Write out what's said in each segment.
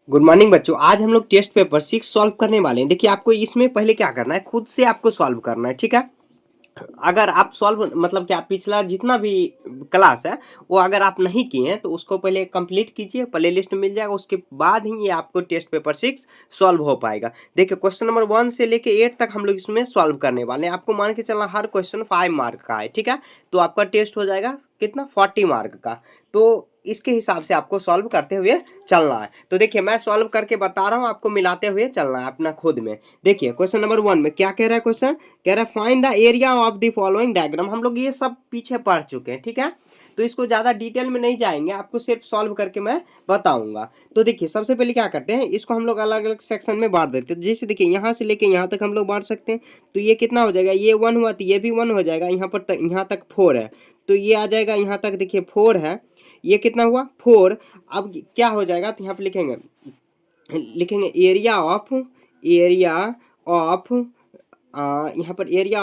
Good morning बच्चों। आज हम लोग टेस्ट पेपर 6 सॉल्व करने वाले हैं। देखिए, आपको इसमें पहले क्या करना है, खुद से आपको सॉल्व करना है, ठीक है। अगर आप सॉल्व मतलब क्या पिछला जितना भी क्लास है वो अगर आप नहीं किए हैं तो उसको पहले कंप्लीट कीजिए, प्ले लिस्ट मिल जाएगा, उसके बाद ही ये आपको टेस्ट पेपर 6 सॉल्व हो पाएगा। देखिए, क्वेश्चन नंबर 1 से लेके 8 तक हम लोग इसमें सॉल्व करने वाले हैं। आपको मान के चलना हर क्वेश्चन 5 मार्क का है, ठीक है। तो आपका टेस्ट हो जाएगा कितना, 40 मार्क का। तो इसके हिसाब से आपको सॉल्व करते हुए चलना है। तो देखिए, मैं सॉल्व करके बता रहा हूँ, आपको मिलाते हुए चलना है अपना खुद में। देखिए, क्वेश्चन नंबर 1 में क्या कह रहा है क्वेश्चन, कह रहा है find the area of the following diagram. हम लोग ये सब पीछे पढ़ चुके हैं, ठीक है। तो इसको ज्यादा डिटेल में नहीं जाएंगे, आपको सिर्फ सॉल्व करके मैं बताऊंगा। तो देखिए, सबसे पहले क्या करते हैं, इसको हम लोग अलग अलग सेक्शन में बांट देते हैं। जैसे देखिए, यहाँ से लेके यहाँ तक हम लोग बांट सकते हैं। तो ये कितना हो जाएगा, ये 1 हुआ तो ये भी 1 हो जाएगा। यहाँ पर यहाँ तक 4 है, तो ये आ जाएगा यहाँ तक। देखिए 4 है, ये कितना हुआ 4। अब क्या हो जाएगा, तो यहाँ पे लिखेंगे लिखेंगे एरिया ऑफ यहाँ पर area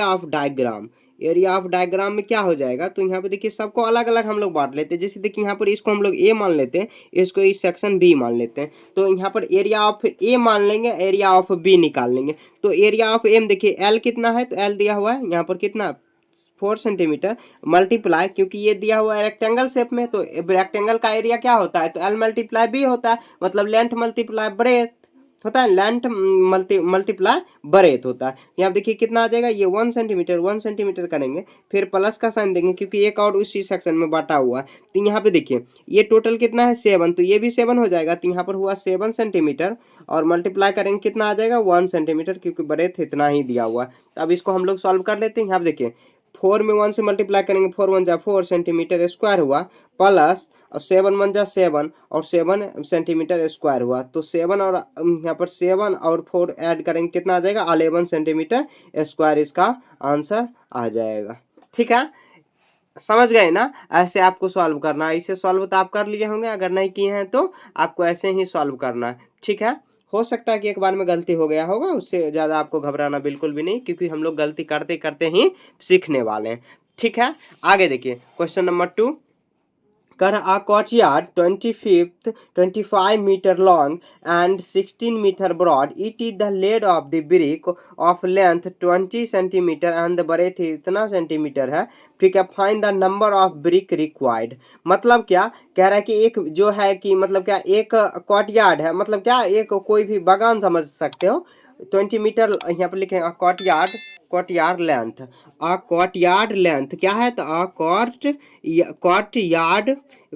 of diagram. Area of diagram में क्या हो जाएगा, तो यहाँ पे देखिए सबको अलग अलग हम लोग बांट लेते हैं। जैसे देखिए, यहाँ पर इसको हम लोग ए मान लेते हैं, इसको इस सेक्शन बी मान लेते हैं। तो यहाँ पर एरिया ऑफ ए मान लेंगे, एरिया ऑफ बी निकाल लेंगे। तो एरिया ऑफ एम देखिए एल कितना है, तो एल दिया हुआ है यहाँ पर कितना, 4 सेंटीमीटर, मल्टीप्लाई, क्योंकि ये दिया हुआ है रेक्टेंगल शेप में, तो रेक्टेंगल का एरिया क्या होता है, तो एल मल्टीप्लाई बी होता है, मतलब लेंथ मल्टीप्लाई ब्रेथ होता है, लेंथ मल्टीप्लाई ब्रेथ होता है। यहाँ देखिए कितना आ जाएगा, ये 1 सेंटीमीटर 1 सेंटीमीटर करेंगे, फिर प्लस का साइन देंगे क्योंकि एक और उसी सेक्शन में बांटा हुआ है। तो यहाँ पे देखिए ये टोटल कितना है 7, तो ये भी 7 हो जाएगा। तो यहाँ पर हुआ 7 सेंटीमीटर और मल्टीप्लाई करेंगे कितना आ जाएगा 1 सेंटीमीटर, क्योंकि ब्रेथ इतना ही दिया हुआ है। तो अब इसको हम लोग सॉल्व कर लेते हैं। यहाँ पे देखिए 4 में 1 से मल्टीप्लाई करेंगे, 4 1 जा 4 सेंटीमीटर स्क्वायर हुआ, प्लस और 7 1 जा 7 और 7 सेंटीमीटर स्क्वायर हुआ। तो 7 और यहाँ पर 7 और 4 ऐड करेंगे कितना आ जाएगा 11 सेंटीमीटर स्क्वायर, इसका आंसर आ जाएगा। ठीक है, समझ गए ना। ऐसे आपको सॉल्व करना है। इसे सॉल्व तो आप कर लिए होंगे, अगर नहीं किए हैं तो आपको ऐसे ही सॉल्व करना है, ठीक है। हो सकता है कि एक बार में गलती हो गया होगा, उससे ज़्यादा आपको घबराना बिल्कुल भी नहीं, क्योंकि हम लोग गलती करते करते ही सीखने वाले हैं, ठीक है। आगे देखिए, question number 2, a courtyard 25 meter long and 16 meter broad. It is the laid of the brick of length 20 centimeter and the breadth इतना सेंटीमीटर है, ठीक है। Find the number of brick required. मतलब क्या कह रहा है कि एक जो है कि मतलब क्या एक कॉर्टयार्ड है, मतलब क्या एक कोई भी बागान समझ सकते हो। 20 मीटर यहाँ पर लिखेंगे कॉर्टयार्ड, कॉर्टयार्ड लेंथ, कॉर्टयार्ड लेंथ क्या है, तो कॉर्टयार्ड,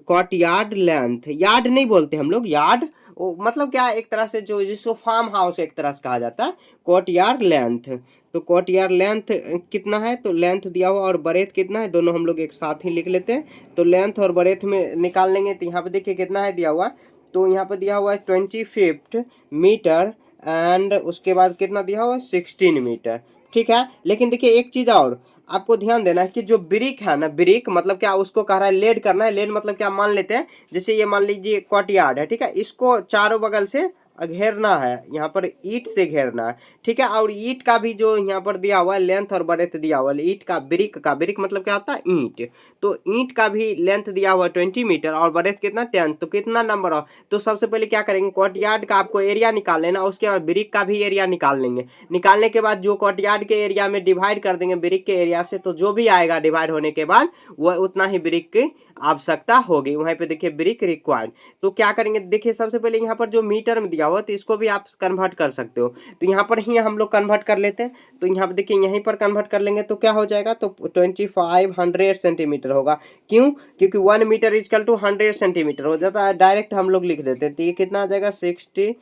कॉर्टयार्ड लेंथ, यार्ड नहीं बोलते हम लोग, यार्ड मतलब क्या एक तरह से जो जिसको फार्म हाउस एक तरह से कहा जाता है, कॉर्टयार्ड लेंथ। तो कॉर्टयार्ड लेंथ कितना है, तो लेंथ दिया हुआ और ब्रेथ कितना है, दोनों हम लोग एक साथ ही लिख लेते हैं। तो लेंथ और ब्रेथ में निकाल लेंगे। तो यहाँ पे देखिए कितना है दिया हुआ, तो यहाँ पे दिया हुआ है 25 मीटर एंड उसके बाद कितना दिया हुआ है 16 मीटर, ठीक है। लेकिन देखिए एक चीज और आपको ध्यान देना है कि जो ब्रिक है ना, ब्रिक मतलब क्या, उसको कह रहा है लेड करना है। लेड मतलब क्या, मान लेते हैं जैसे ये मान लीजिए कॉर्टयार्ड है, ठीक है, इसको चारों बगल से घेरना है, यहाँ पर ईंट से घेरना है, ठीक है। और ईंट का भी जो यहाँ पर दिया हुआ है लेंथ और ब्रेथ दिया हुआ है, ईंट का ब्रिक मतलब क्या होता है ईंट, तो ईंट का भी लेंथ दिया हुआ है 20 मीटर और ब्रेथ कितना 10, तो कितना नंबर ऑफ। तो सबसे पहले क्या करेंगे, कॉर्टयार्ड का आपको एरिया निकाल लेना, उसके बाद ब्रिक का भी एरिया निकाल लेंगे। निकालने के बाद जो कॉर्टयार्ड के एरिया में डिवाइड कर देंगे ब्रिक के एरिया से, तो जो भी आएगा डिवाइड होने के बाद वह उतना ही ब्रिक की आवश्यकता होगी। वहीं पे देखिए ब्रिक रिक्वायर्ड। तो क्या करेंगे, देखिए सबसे पहले यहाँ पर जो मीटर में दिया हुआ तो इसको भी आप कन्वर्ट कर सकते हो। तो यहाँ पर ही हम लोग कन्वर्ट कर लेते हैं। तो यहाँ पर देखिए यहीं पर कन्वर्ट कर लेंगे तो क्या हो जाएगा, तो 2500 सेंटीमीटर होगा। क्यों, क्योंकि 1 मीटर इजकल टू 100 सेंटीमीटर हो जाता है, डायरेक्ट हम लोग लिख देते हैं। तो ये कितना आ जाएगा 60,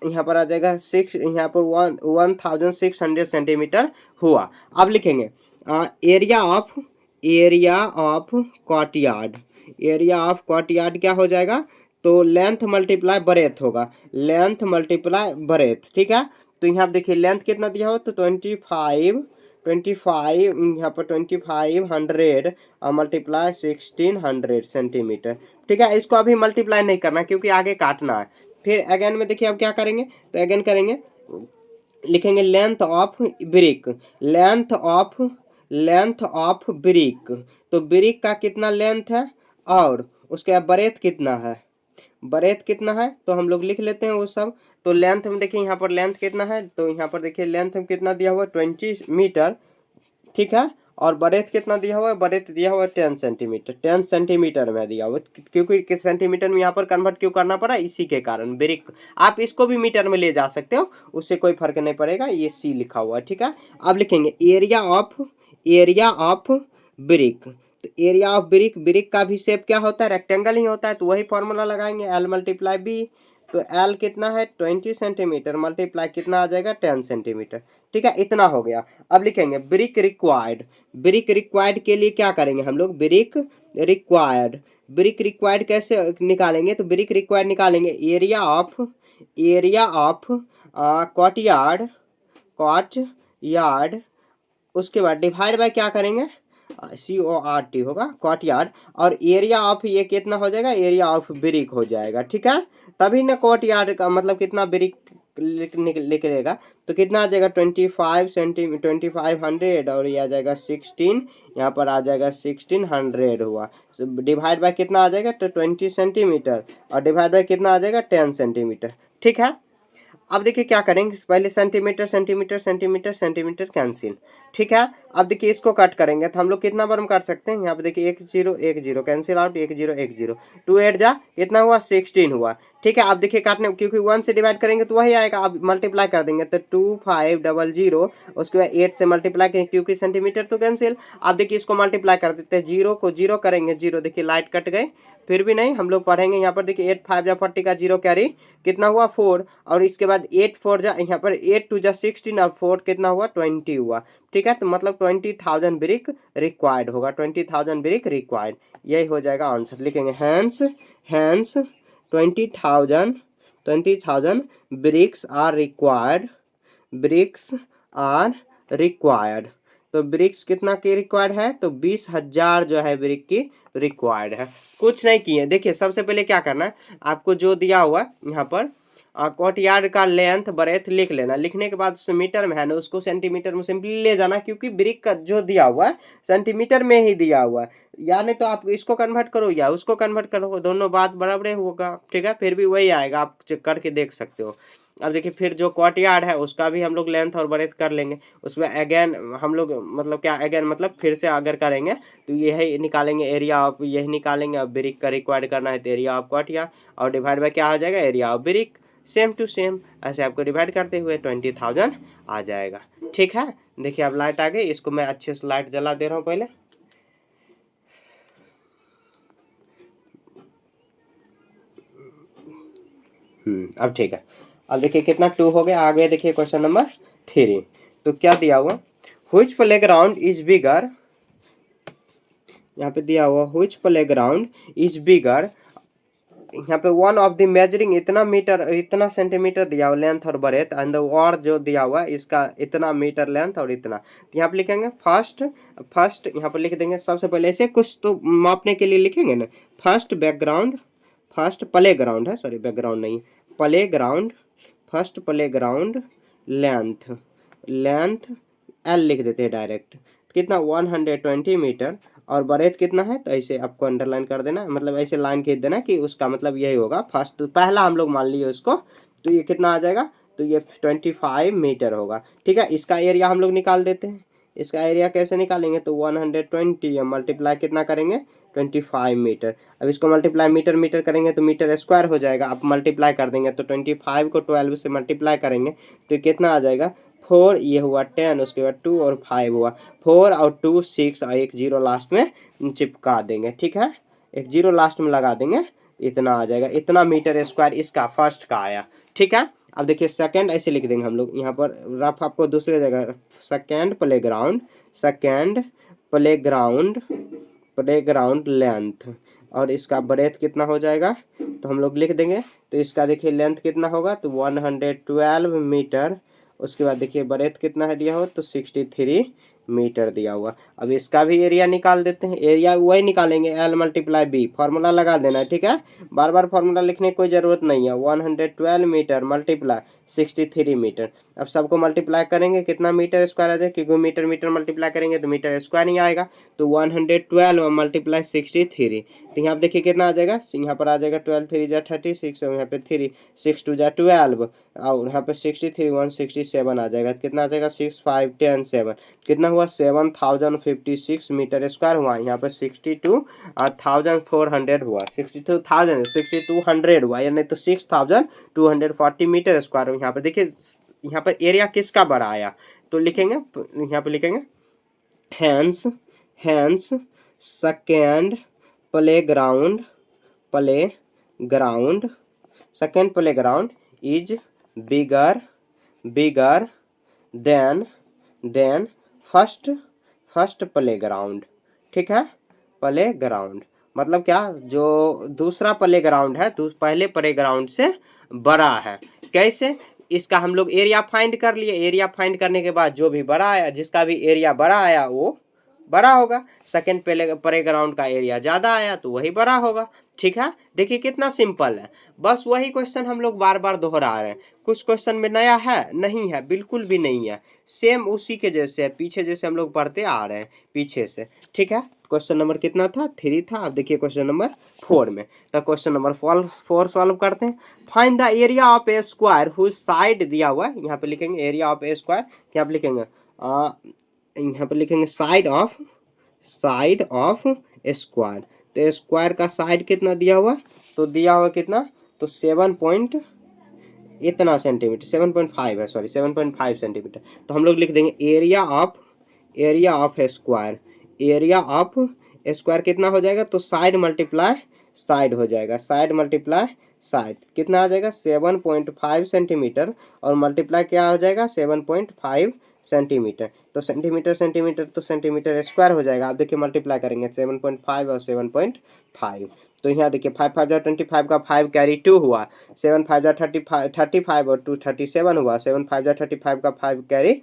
यहाँ पर आ जाएगा 6, यहाँ पर 1600 सेंटीमीटर हुआ। अब लिखेंगे एरिया ऑफ कॉर्टयार्ड। एरिया ऑफ कॉर्टयार्ड क्या हो जाएगा, तो लेंथ मल्टीप्लाई ब्रेथ होगा, लेंथ मल्टीप्लाई ब्रेथ, ठीक है। तो यहाँ पे देखिए लेंथ कितना दिया हो, तो 25 यहाँ पर 2500 और मल्टीप्लाई 1600 सेंटीमीटर, ठीक है। इसको अभी मल्टीप्लाई नहीं करना क्योंकि आगे काटना है। फिर अगेन में देखिए अब क्या करेंगे, तो अगेन करेंगे, लिखेंगे length of brick, length of brick. तो ब्रिक का कितना लेंथ है और उसके बाद ब्रेथ कितना है, ब्रेथ कितना है तो हम लोग लिख लेते हैं वो सब। तो लेंथ में देखिए यहाँ पर लेंथ कितना है, तो यहाँ पर देखिए लेंथ में कितना दिया हुआ है 20 मीटर, ठीक है। और ब्रेथ कितना दिया हुआ है, ब्रेथ दिया हुआ है 10 सेंटीमीटर, 10 सेंटीमीटर में दिया हुआ है, क्योंकि किस सेंटीमीटर में यहाँ पर कन्वर्ट क्यों करना पड़ा, इसी के कारण ब्रिक। आप इसको भी मीटर में ले जा सकते हो, उससे कोई फर्क नहीं पड़ेगा, ये सी लिखा हुआ है, ठीक है। अब लिखेंगे एरिया ऑफ ब्रिक। तो एरिया ऑफ ब्रिक, ब्रिक का भी शेप क्या होता है, रेक्टेंगल ही होता है, तो वही फॉर्मूला लगाएंगे L मल्टीप्लाई बी। तो L कितना है 20 सेंटीमीटर मल्टीप्लाई कितना आ जाएगा 10 सेंटीमीटर, ठीक है। इतना हो गया। अब लिखेंगे ब्रिक रिक्वायर्ड। ब्रिक रिक्वायर्ड के लिए क्या करेंगे हम लोग, ब्रिक रिक्वायर्ड। ब्रिक रिक्वायर्ड कैसे निकालेंगे, तो ब्रिक रिक्वायर्ड निकालेंगे एरिया ऑफ कॉट यार्ड, उसके बाद डिवाइड बाय क्या करेंगे, CORT होगा कॉट यार्ड, और एरिया ऑफ ये कितना हो जाएगा, एरिया ऑफ ब्रिक हो जाएगा, ठीक है। तभी ना कॉट यार्ड का मतलब कितना ब्रिक निकलेगा, तो कितना आ जाएगा 2500 और ये आ जाएगा 16, यहाँ पर आ जाएगा 1600 हुआ। डिवाइड बाय कितना आ जाएगा, तो 20 सेंटीमीटर, और डिवाइड बाय कितना आ जाएगा 10 सेंटीमीटर, ठीक है। अब देखिए क्या करेंगे, पहले centimetre centimetre centimetre centimetre cancel, ठीक है। अब देखिए इसको कट करेंगे तो हम लोग कितना बार में काट सकते हैं, यहाँ पे देखिए 1 0 कैंसिल आउट, 1 0 2 8 जा कितना हुआ 16 हुआ, ठीक है। अब देखिए काटने, क्योंकि 1 से डिवाइड करेंगे तो वही आएगा, अब मल्टीप्लाई कर देंगे तो 2500, उसके बाद 8 से मल्टीप्लाई करेंगे क्योंकि सेंटीमीटर तो कैंसिल। अब देखिए इसको मल्टीप्लाई कर देते हैं, 0 को 0 करेंगे, 0 देखिए लाइट कट गए, फिर भी नहीं हम लोग पढ़ेंगे। यहाँ पर देखिए 8 5 जा 40 का 0 कैरी कितना हुआ 4, और इसके बाद 8 4 जा, यहाँ पर 8 2 जा 16 और 4 कितना हुआ 20 हुआ, ठीक है। तो मतलब 20,000 ब्रिक रिक्वायर्ड होगा, 20,000 ब्रिक रिक्वायर्ड, यही हो जाएगा आंसर। लिखेंगे हैंस 20,000 ब्रिक्स आर रिक्वायर्ड। तो ब्रिक्स कितना की रिक्वायर्ड है, तो 20,000 जो है ब्रिक की रिक्वायर्ड है। कुछ नहीं किए, देखिए सबसे पहले क्या करना है, आपको जो दिया हुआ यहाँ पर कॉट यार्ड का लेंथ ब्रेथ लिख लेना, लिखने के बाद उससे मीटर में है ना, उसको सेंटीमीटर में सिंपली ले जाना, क्योंकि ब्रिक का जो दिया हुआ है सेंटीमीटर में ही दिया हुआ है, या नहीं तो आप इसको कन्वर्ट करो या उसको कन्वर्ट करो, दोनों बात बराबर होगा, ठीक है। फिर भी वही आएगा, आप चेक करके देख सकते हो। अब देखिए फिर जो कॉट यार्ड है उसका भी हम लोग लेंथ और ब्रेथ कर लेंगे, उसमें अगेन हम लोग मतलब क्या, अगेन मतलब फिर से अगर करेंगे तो यही निकालेंगे एरिया ऑफ, यही निकालेंगे। अब ब्रिक का रिक्वायर्ड करना है तो एरिया ऑफ कॉट यार्ड, और डिवाइड बाय क्या हो जाएगा, area of brick, same to same ऐसे आपको डिवाइड करते हुए 20,000 आ जाएगा, ठीक है। देखिए अब लाइट आ गई, इसको मैं अच्छे से लाइट जला दे रहा हूँ पहले। अब ठीक है। अब देखिए कितना 2 हो गया, आगे देखिए क्वेश्चन नंबर 3। तो क्या दिया हुआ, व्हिच प्लेग्राउंड इज बिगर, यहाँ पे दिया हुआ व्हिच प्लेग्राउंड इज बिगर, यहाँ पे वन ऑफ द मेजरिंग इतना मीटर इतना सेंटीमीटर दिया हुआ लेंथ और ब्रेथ, एंड और जो दिया हुआ इसका इतना मीटर लेंथ और इतना। तो यहाँ पे लिखेंगे फर्स्ट यहाँ पर लिख देंगे, सबसे पहले ऐसे कुछ तो मापने के लिए लिखेंगे ना, फर्स्ट प्लेग्राउंड है, सॉरी बैकग्राउंड नहीं, playground, first playground length L लिख देते हैं डायरेक्ट, कितना 120 मीटर, और ब्रेथ कितना है, तो ऐसे आपको अंडरलाइन कर देना, मतलब ऐसे लाइन खींच देना कि उसका मतलब यही होगा, फर्स्ट पहला हम लोग मान लिए उसको, तो ये कितना आ जाएगा, तो ये 25 मीटर होगा, ठीक है। इसका एरिया हम लोग निकाल देते हैं, इसका एरिया कैसे निकालेंगे, तो 120 मल्टीप्लाई कितना करेंगे 25 मीटर। अब इसको मल्टीप्लाई मीटर मीटर करेंगे तो मीटर स्क्वायर हो जाएगा, आप मल्टीप्लाई कर देंगे तो 25 को 12 से मल्टीप्लाई करेंगे तो कितना आ जाएगा 4, ये हुआ 10, उसके बाद 2 और 5 हुआ 4 और 2 6 और एक 0 लास्ट में चिपका देंगे, ठीक है, एक 0 लास्ट में लगा देंगे, इतना आ जाएगा, इतना मीटर स्क्वायर इसका फर्स्ट का आया, ठीक है। अब देखिए सेकंड ऐसे लिख देंगे हम लोग, यहाँ पर रफ आपको दूसरे जगह, सेकंड प्लेग्राउंड लेंथ, और इसका ब्रेथ कितना हो जाएगा, तो हम लोग लिख देंगे, तो इसका देखिए लेंथ कितना होगा, तो 112 मीटर, उसके बाद देखिए ब्रेथ कितना है दिया हो, तो 63 मीटर दिया हुआ। अब इसका भी एरिया निकाल देते हैं, एरिया वही निकालेंगे L मल्टीप्लाई बी, फार्मूला लगा देना है, ठीक है। बार बार फार्मूला लिखने की कोई ज़रूरत नहीं है। 112 मीटर मल्टीप्लाई 63 मीटर। अब सबको मल्टीप्लाई करेंगे कितना मीटर स्क्वायर आ जाएगा, क्योंकि मीटर मीटर मल्टीप्लाई करेंगे तो मीटर स्क्वायर नहीं आएगा। तो 112 मल्टीप्लाई 63, तो यहाँ पर देखिए कितना आ जाएगा, यहाँ पर आ जाएगा 12 3 जा 36 और यहाँ पे 3 6 2 जा 12 और यहाँ पे 63 167 आ जाएगा। कितना आ जाएगा 6 5 10 7, कितना हुआ 7056 मीटर स्क्वायर हुआ। यहाँ पे 62,400 हुआ, 62,000 हुआ, यानी तो 6,240 मीटर स्क्वायर। यहाँ पे देखिए यहाँ पर एरिया किसका बड़ा आया, तो लिखेंगे यहाँ पे लिखेंगे hence hence second playground second playground is bigger than first playground, ठीक है। प्लेग्राउंड मतलब क्या, जो दूसरा प्लेग्राउंड है तो पहले प्लेग्राउंड से बड़ा है। कैसे, इसका हम लोग एरिया फाइंड कर लिए, एरिया फाइंड करने के बाद जो भी बड़ा आया, जिसका भी एरिया बड़ा आया वो बड़ा होगा। सेकेंड प्लेग्राउंड का एरिया ज़्यादा आया तो वही बड़ा होगा, ठीक है। देखिए कितना सिंपल है, बस वही क्वेश्चन हम लोग बार बार दोहरा रहे हैं। कुछ क्वेश्चन में नया है नहीं है, बिल्कुल भी नहीं है, सेम उसी के जैसे है, पीछे जैसे हम लोग पढ़ते आ रहे हैं पीछे से, ठीक है। क्वेश्चन नंबर कितना था, 3 था। अब देखिए क्वेश्चन नंबर 4 में, तो क्वेश्चन नंबर 4 सॉल्व करते हैं। Find the area of a square whose side दिया हुआ है, यहाँ पे लिखेंगे एरिया ऑफ ए स्क्वायर, यहाँ पे लिखेंगे साइड ऑफ स्क्वायर। तो स्क्वायर का साइड कितना दिया हुआ, तो दिया हुआ कितना, तो 7 पॉइंट इतना सेंटीमीटर, 7.5 है, सॉरी 7.5 सेंटीमीटर। तो हम लोग लिख देंगे area of square, area of square कितना हो जाएगा, तो साइड मल्टीप्लाई साइड हो जाएगा, साइड मल्टीप्लाई साइड कितना आ जाएगा 7.5 सेंटीमीटर और मल्टीप्लाई क्या हो जाएगा 7.5 सेंटीमीटर। तो सेंटीमीटर तो सेंटीमीटर स्क्वायर हो जाएगा। आप देखिए मल्टीप्लाई करेंगे 7.5 और 7.5, तो यहाँ देखिए 5 5 25 का 5 कैरी 2 हुआ, 7 5 35 और 2 37 हुआ, 7 5 35 का 5 कैरी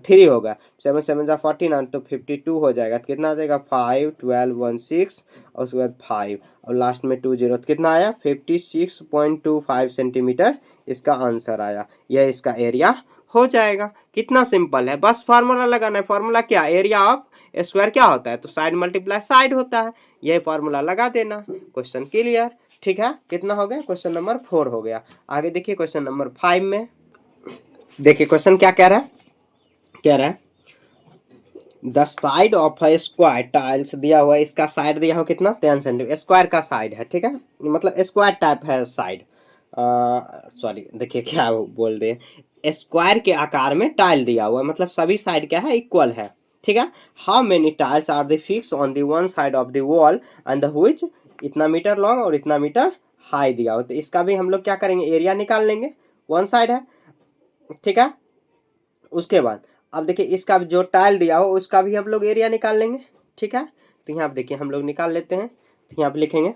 3 होगा, 7 7 49 तो 52 हो जाएगा। तो कितना आ जाएगा 5 12 1 6 और उसके बाद 5 और लास्ट में 2 0, तो कितना आया 56.25 सेंटीमीटर इसका आंसर आया। यह इसका एरिया हो जाएगा। कितना सिंपल है, बस फार्मूला लगाना है। फार्मूला क्या, एरिया ऑफ स्क्वायर क्या होता है, तो साइड मल्टीप्लाई साइड होता है, यही फार्मूला लगा देना। क्वेश्चन क्लियर, ठीक है। कितना हो गया, क्वेश्चन नंबर 4 हो गया। आगे देखिए क्वेश्चन नंबर 5 में, देखिए क्वेश्चन क्या कह रहा है, the side of a square tiles दिया हुआ है, इसका साइड दिया हुआ कितना 10 सेंटीमीटर, स्क्वायर का साइड है, ठीक है, मतलब स्क्वायर टाइप है साइड, सॉरी देखिए क्या बोल दे, स्क्वायर के आकार में टाइल दिया हुआ है, मतलब सभी साइड क्या है इक्वल है, ठीक है। How many tiles are the fix on the one side of the wall and which इतना मीटर लॉन्ग और इतना मीटर हाई दिया हुआ। तो इसका भी हम लोग क्या करेंगे, एरिया निकाल लेंगे, वन साइड है, ठीक है। उसके बाद अब देखिए इसका जो टाइल दिया हो उसका भी हम लोग एरिया निकाल लेंगे, ठीक है। तो यहाँ पे देखिए हम लोग निकाल लेते हैं। तो यहाँ पे लिखेंगे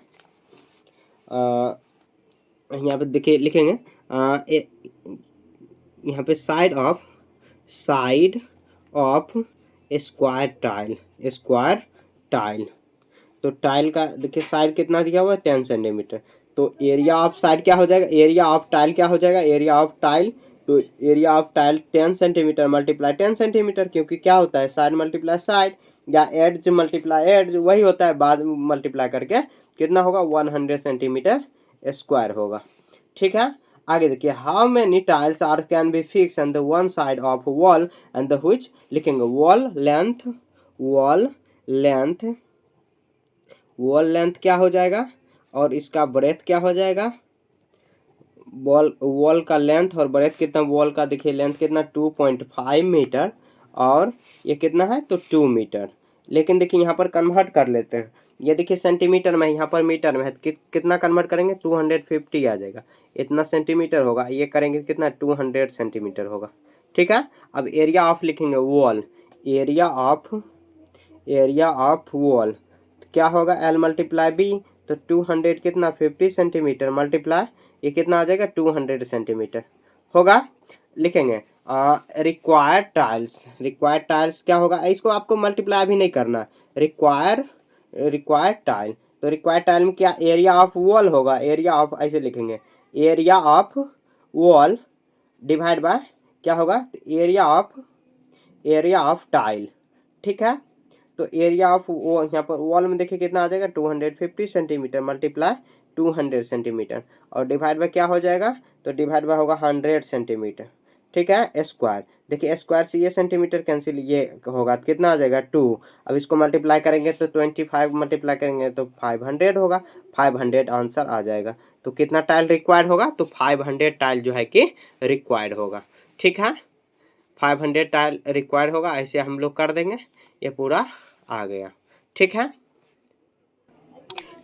यहाँ पे देखिए लिखेंगे यहाँ पे साइड ऑफ स्क्वायर टाइल, तो टाइल का देखिए साइड कितना दिया हुआ है 10 सेंटीमीटर। तो एरिया ऑफ साइड क्या हो जाएगा, एरिया ऑफ टाइल क्या हो जाएगा, एरिया ऑफ टाइल, तो area of tile 10 centimetre multiply 10 centimetre, क्योंकि क्या होता है साइड मल्टीप्लाई साइड या एड्ज मल्टीप्लाई एड्ज वही होता है, बाद में मल्टीप्लाई करके कितना होगा 100 सेंटीमीटर स्क्वायर होगा, ठीक है। आगे देखिए how many tiles are can be fix on the one side of wall and the which लिखेंगे वॉल लेंथ क्या हो जाएगा और इसका ब्रेथ क्या हो जाएगा, वॉल का लेंथ और ब्रेथ कितना, वॉल का देखिए लेंथ कितना 2.5 मीटर और ये कितना है तो 2 मीटर। लेकिन देखिए यहाँ पर कन्वर्ट कर लेते हैं, ये देखिए सेंटीमीटर में, यहाँ पर मीटर में है, कितना कन्वर्ट करेंगे 250 आ जाएगा, इतना सेंटीमीटर होगा, ये करेंगे कितना 200 सेंटीमीटर होगा, ठीक है। अब एरिया ऑफ लिखेंगे वॉल, एरिया ऑफ वॉल क्या होगा L मल्टीप्लाई बी, तो 200 कितना 50 सेंटीमीटर मल्टीप्लाई ये कितना आ जाएगा 200 सेंटीमीटर होगा, लिखेंगे। रिक्वायर्ड टाइल्स क्या होगा, इसको आपको मल्टीप्लाई भी नहीं करना, रिक्वायर्ड टाइल। तो रिक्वायर्ड टाइल में क्या, एरिया ऑफ वॉल होगा, एरिया ऑफ ऐसे लिखेंगे, area of wall divide by क्या होगा, एरिया ऑफ टाइल। ठीक है, तो एरिया ऑफ वो यहाँ पर वॉल में देखिए कितना आ जाएगा, 250 सेंटीमीटर मल्टीप्लाई 200 सेंटीमीटर, और डिवाइड बाय क्या हो जाएगा, तो डिवाइड बाय होगा 100 सेंटीमीटर। ठीक है, स्क्वायर, देखिए स्क्वायर से ये सेंटीमीटर कैंसिल, ये होगा तो कितना आ जाएगा 2। अब इसको मल्टीप्लाई करेंगे तो 25 मल्टीप्लाई करेंगे तो 500 होगा, 500 आंसर आ जाएगा। तो कितना टाइल रिक्वायर्ड होगा, तो 500 टाइल जो है कि रिक्वायर्ड होगा। ठीक है, 500 टाइल रिक्वायर्ड होगा, ऐसे हम लोग कर देंगे, ये पूरा आ गया। ठीक है,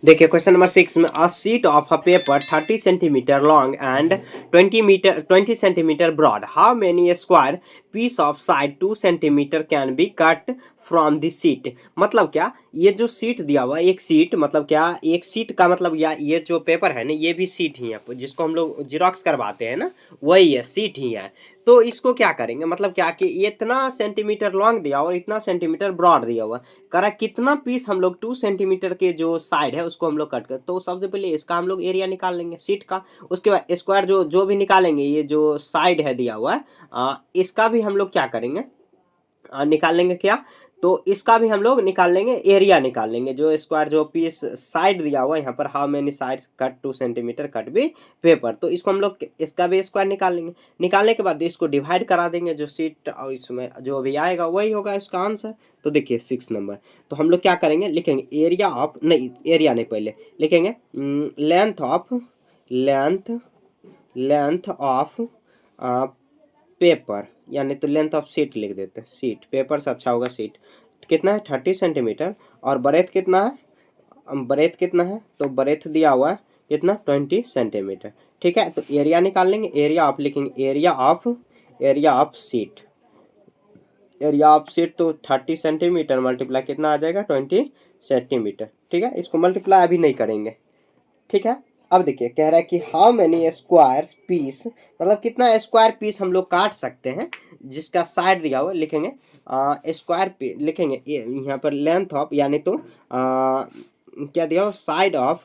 देखिए क्वेश्चन नंबर 6 में, a sheet of a paper 30 centimetre long and 20 centimetre broad, how many square piece of side 2 centimetre can be cut from this sheet. मतलब क्या, ये जो शीट दिया हुआ एक शीट, मतलब क्या, एक शीट का मतलब या ये जो पेपर है ना, ये भी शीट ही है, जिसको हम लोग जिरोक्स करवाते हैं ना, वही है, शीट ही है। तो इसको क्या करेंगे, मतलब क्या कि इतना सेंटीमीटर लॉन्ग दिया हुआ, इतना सेंटीमीटर ब्रॉड दिया हुआ, करा कितना पीस हम लोग 2 सेंटीमीटर के जो साइड है उसको हम लोग कट कर, तो सबसे पहले इसका हम लोग एरिया निकाल लेंगे सीट का। उसके बाद स्क्वायर जो जो भी निकालेंगे, ये जो साइड है दिया हुआ है, इसका भी हम लोग क्या करेंगे, निकाल लेंगे क्या, तो इसका भी हम लोग निकाल लेंगे, एरिया निकाल लेंगे, जो स्क्वायर जो पीस साइड दिया हुआ है यहाँ पर, how many side cut 2 centimetre cut भी पेपर, तो इसको हम लोग इसका भी स्क्वायर निकाल लेंगे। निकालने के बाद इसको डिवाइड करा देंगे, जो सीट और इसमें जो भी आएगा वही होगा इसका आंसर। तो देखिए 6 नंबर, तो हम लोग क्या करेंगे, लिखेंगे एरिया ऑफ, नहीं एरिया नहीं, पहले लिखेंगे लेंथ लेंथ ऑफ पेपर, यानी तो लेंथ ऑफ सीट लिख देते हैं, सीट पेपर से अच्छा होगा सीट, कितना है 30 सेंटीमीटर, और ब्रेथ कितना है, ब्रेथ कितना है, तो ब्रेथ दिया हुआ है कितना 20 सेंटीमीटर। ठीक है, तो एरिया निकाल लेंगे, एरिया ऑफ लिखेंगे, area of seat, area of seat तो 30 सेंटीमीटर मल्टीप्लाई कितना आ जाएगा 20 सेंटीमीटर। ठीक है, इसको मल्टीप्लाई अभी नहीं करेंगे। ठीक है, अब देखिए कह रहा है कि हाउ मेनी स्क्वायर पीस, मतलब कितना स्क्वायर पीस हम लोग काट सकते हैं, जिसका साइड दिया हुआ, लिखेंगे स्क्वायर पीस, लिखेंगे यहाँ पर लेंथ ऑफ, यानी तो क्या दिया हो, side of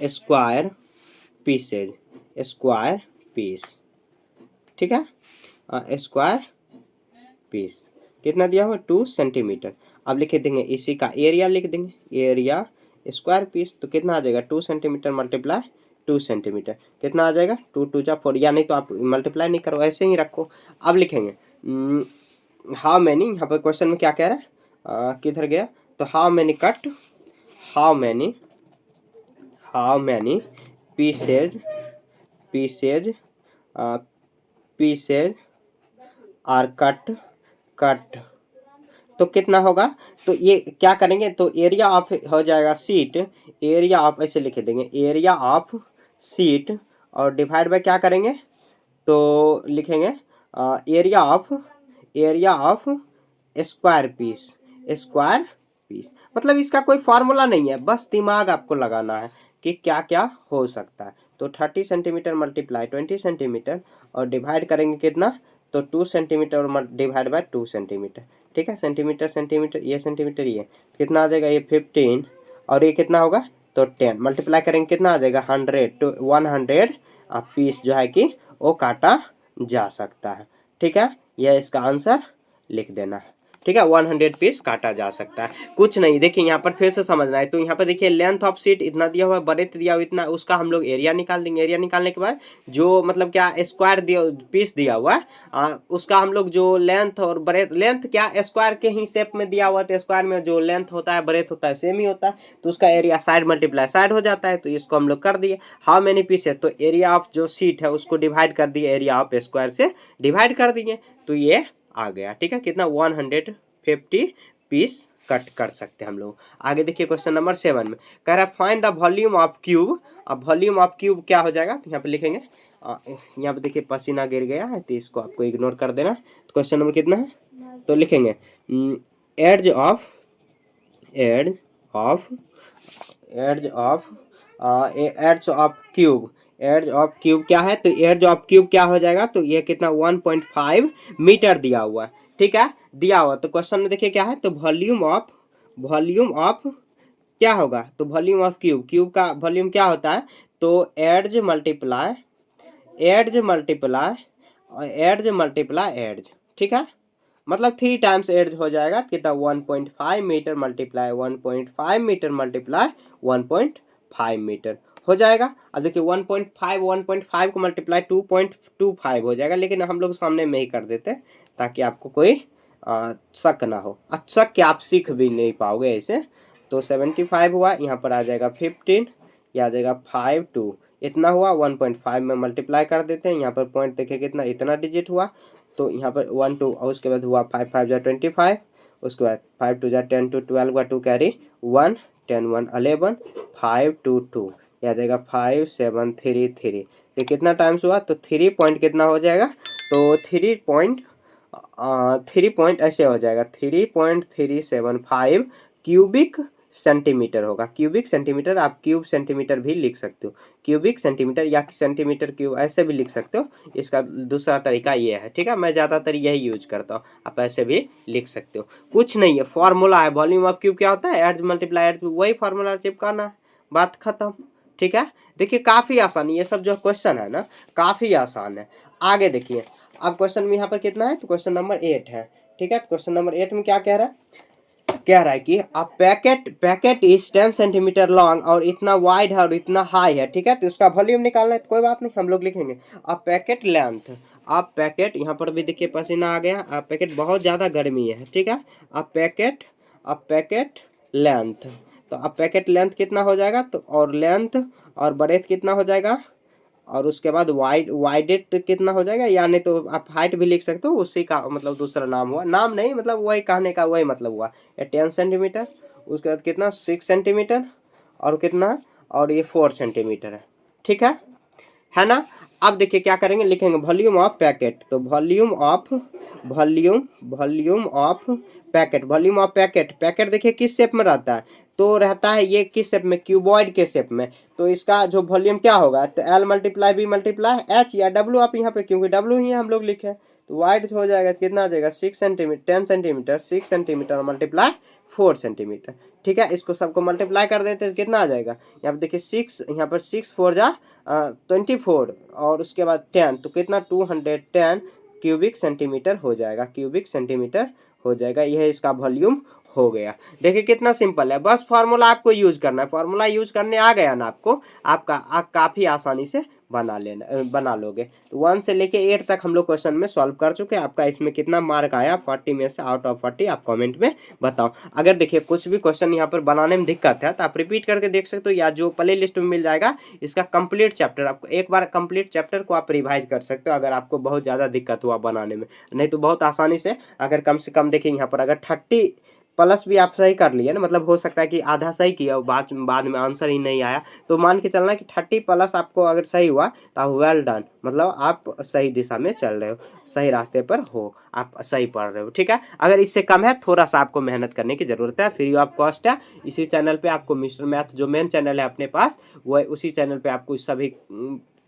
square pieces, square piece. ठीक है, स्क्वायर पीस कितना दिया हुआ 2 सेंटीमीटर। अब लिख देंगे इसी का एरिया, लिख देंगे एरिया स्क्वायर पीस, तो कितना आ जाएगा 2 सेंटीमीटर मल्टीप्लाई 2 सेंटीमीटर, कितना आ जाएगा 2 2 जा 4, या नहीं तो आप मल्टीप्लाई नहीं करो, ऐसे ही रखो। अब लिखेंगे हाउ मैनी, यहाँ पर क्वेश्चन में क्या कह रहा है, किधर गया, तो how many cut, how many pieces pieces pieces are cut, तो कितना होगा, तो ये क्या करेंगे, तो एरिया ऑफ हो जाएगा सीट, एरिया ऑफ ऐसे लिख देंगे, एरिया ऑफ सीट, और डिवाइड बाय क्या करेंगे, तो लिखेंगे एरिया ऑफ स्क्वायर पीस। मतलब इसका कोई फार्मूला नहीं है, बस दिमाग आपको लगाना है कि क्या क्या हो सकता है। तो 30 सेंटीमीटर मल्टीप्लाई 20 सेंटीमीटर, और डिवाइड करेंगे कितना, तो 2 सेंटीमीटर डिवाइड बाय 2 सेंटीमीटर। ठीक है, सेंटीमीटर सेंटीमीटर, ये सेंटीमीटर, ये कितना आ जाएगा, ये 15, और ये कितना होगा, तो 10 मल्टीप्लाई करेंगे कितना आ जाएगा 100 to 100 पीस जो है कि वो काटा जा सकता है। ठीक है, यह इसका आंसर लिख देना है। ठीक है, 100 पीस काटा जा सकता है, कुछ नहीं। देखिए यहाँ पर फिर से समझना है, तो यहाँ पर देखिए लेंथ ऑफ सीट इतना दिया हुआ है, ब्रेथ दिया हुआ इतना, उसका हम लोग एरिया निकाल देंगे। एरिया निकालने के बाद जो मतलब क्या स्क्वायर दिया पीस दिया हुआ है, उसका हम लोग जो लेंथ और ब्रेथ, लेंथ क्या स्क्वायर के ही शेप में दिया हुआ, तो स्क्वायर में जो लेंथ होता है ब्रेथ होता है सेम ही होता है, तो उसका एरिया साइड मल्टीप्लाई साइड हो जाता है, तो इसको हम लोग कर दिए। हाउ मेनी पीसेस, तो एरिया ऑफ जो सीट है उसको डिवाइड कर दिए, एरिया ऑफ स्क्वायर से डिवाइड कर दिए, तो ये आ गया। ठीक है, कितना 150 पीस कट कर सकते हैं हम लोग। आगे देखिए क्वेश्चन नंबर 7 में कह रहा है find the volume of cube. अब वॉल्यूम ऑफ क्यूब क्या हो जाएगा, तो यहाँ पे लिखेंगे, यहाँ पे देखिए पसीना गिर गया है, तो इसको आपको इग्नोर कर देना। तो क्वेश्चन नंबर कितना है, तो लिखेंगे edge of edge of cube, edge of cube क्या है, तो एर्ज ऑफ क्यूब क्या हो जाएगा, तो ये कितना 1.5 मीटर दिया हुआ है, ठीक है, दिया हुआ। तो क्वेश्चन में देखिए क्या है, तो वॉल्यूम ऑफ क्या होगा, तो वॉल्यूम ऑफ क्यूब, क्यूब का वॉल्यूम क्या होता है, तो एर्ज मल्टीप्लाई एर्ज, ठीक है, मतलब 3 टाइम्स एर्ज हो जाएगा, कितना 1.5 metre multiply 1.5 metre multiply 1.5 metre हो जाएगा। अब देखिए 1.5 को मल्टीप्लाई 2.25 हो जाएगा, लेकिन हम लोग सामने में ही कर देते ताकि आपको कोई शक ना हो। अब शक कि आप सीख भी नहीं पाओगे ऐसे। तो 75 हुआ, यहाँ पर आ जाएगा 15, यह आ जाएगा 5 2, इतना हुआ 1.5 में मल्टीप्लाई कर देते हैं। यहाँ पर पॉइंट देखिए कितना, इतना डिजिट हुआ, तो यहाँ पर 1 2 और उसके बाद हुआ 5 5 जा 25, उसके बाद 5 2 जा 10 2 12 हुआ, 2 कैरी 1 10 1 11 5 2 2, यह आ जाएगा 5 7 3 3। तो कितना टाइम्स हुआ, तो 3 पॉइंट कितना हो जाएगा, तो 3 पॉइंट ऐसे हो जाएगा 3.375 क्यूबिक सेंटीमीटर होगा। क्यूबिक सेंटीमीटर, आप क्यूब सेंटीमीटर भी लिख सकते हो, क्यूबिक सेंटीमीटर या सेंटीमीटर क्यूब ऐसे भी लिख सकते हो। इसका दूसरा तरीका ये है, ठीक है, मैं ज़्यादातर यही यूज करता हूँ, आप ऐसे भी लिख सकते हो। कुछ नहीं है, फॉर्मूला है, वॉल्यूम ऑफ क्यूब क्या होता है, एर्ज मल्टीप्लाई एर्ज, वही फॉर्मूला चिपकाना है, बात खत्म, ठीक है। देखिए काफ़ी आसान, ये सब जो क्वेश्चन है ना काफ़ी आसान है। आगे देखिए, अब क्वेश्चन में यहाँ पर कितना है, तो क्वेश्चन नंबर 8 है, ठीक है। क्वेश्चन नंबर 8 में क्या कह रहा है कि a packet is 10 centimetre long और इतना वाइड है और इतना हाई है, ठीक है। तो इसका वॉल्यूम निकालना है, तो कोई बात नहीं, हम लोग लिखेंगे अ पैकेट लेंथ, अब पैकेट, यहाँ पर भी देखिए पसीना आ गया, अब पैकेट बहुत ज़्यादा गर्मी है, ठीक है। अब पैकेट लेंथ, तो अब पैकेट लेंथ कितना हो जाएगा, तो और लेंथ और ब्रेथ कितना हो जाएगा, और उसके बाद वाइडेड कितना हो जाएगा, यानी तो आप हाइट भी लिख सकते हो, उसी का मतलब दूसरा नाम हुआ, नाम नहीं मतलब वही कहने का वही मतलब हुआ। ये 10 सेंटीमीटर, उसके बाद कितना 6 सेंटीमीटर, और कितना, और ये 4 सेंटीमीटर है, ठीक है ना। अब देखिए क्या करेंगे, लिखेंगे वॉल्यूम ऑफ पैकेट, तो वॉल्यूम ऑफ पैकेट देखिए किस शेप में रहता है, तो रहता है ये किस शेप में, क्यूबॉइड के शेप में। तो इसका जो वॉल्यूम क्या होगा, तो L multiply B multiply H या डब्ल्यू, आप यहाँ पे क्योंकि डब्ल्यू ही हम लोग लिखे, तो वाइड हो जाएगा कितना आ जाएगा 6 centimetre 10 centimetre 6 centimetre multiply 4 centimetre, ठीक है। इसको सबको मल्टीप्लाई कर देते हैं, कितना आ जाएगा, यहाँ पर देखिए 6, यहाँ पर 6 4 जा 24, और उसके बाद 10, तो कितना 210 क्यूबिक सेंटीमीटर हो जाएगा, क्यूबिक सेंटीमीटर हो जाएगा। यह इसका वॉल्यूम हो गया। देखिए कितना सिंपल है, बस फार्मूला आपको यूज करना है, फार्मूला यूज करने आ गया ना आपको, आप काफ़ी आसानी से बना लोगे। तो 1 से लेके 8 तक हम लोग क्वेश्चन में सॉल्व कर चुके हैं। आपका इसमें कितना मार्क आया 40 में से आउट ऑफ 40, आप कमेंट में बताओ। अगर देखिए कुछ भी क्वेश्चन यहाँ पर बनाने में दिक्कत है तो आप रिपीट करके देख सकते हो, या जो प्ले लिस्ट में मिल जाएगा इसका कंप्लीट चैप्टर, आपको एक बार कंप्लीट चैप्टर को आप रिवाइज कर सकते हो, अगर आपको बहुत ज़्यादा दिक्कत हुआ बनाने में। नहीं तो बहुत आसानी से, अगर कम से कम देखिए यहाँ पर अगर 30 प्लस भी आप सही कर लिए ना, मतलब हो सकता है कि आधा सही किया बाद में आंसर ही नहीं आया, तो मान के चलना कि 30 प्लस आपको अगर सही हुआ तो आप वेल डन, मतलब आप सही दिशा में चल रहे हो, सही रास्ते पर हो, आप सही पढ़ रहे हो, ठीक है। अगर इससे कम है थोड़ा सा आपको मेहनत करने की ज़रूरत है, फ्री ऑफ कॉस्ट है। इसी चैनल पे आपको मिस्टर मैथ जो मेन चैनल है अपने पास, वो उसी चैनल पे आपको सभी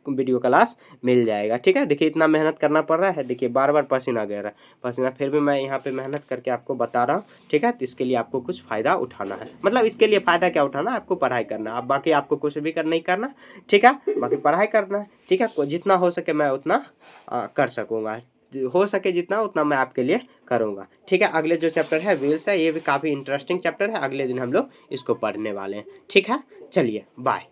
वीडियो क्लास मिल जाएगा, ठीक है। देखिए इतना मेहनत करना पड़ रहा है, देखिए बार बार पसीना गिर रहा है, पसीना, फिर भी मैं यहाँ पे मेहनत करके आपको बता रहा हूँ, ठीक है। तो इसके लिए आपको कुछ फ़ायदा उठाना है, मतलब इसके लिए फ़ायदा क्या उठाना, आपको पढ़ाई करना है, अब बाकी आपको कुछ भी नहीं करना, ठीक है, बाकी पढ़ाई करना है, ठीक है। जितना हो सके मैं उतना कर सकूँगा, हो सके जितना उतना मैं आपके लिए करूँगा, ठीक है। अगले जो चैप्टर है व्हील्स है, ये भी काफ़ी इंटरेस्टिंग चैप्टर है, अगले दिन हम लोग इसको पढ़ने वाले हैं, ठीक है। चलिए बाय।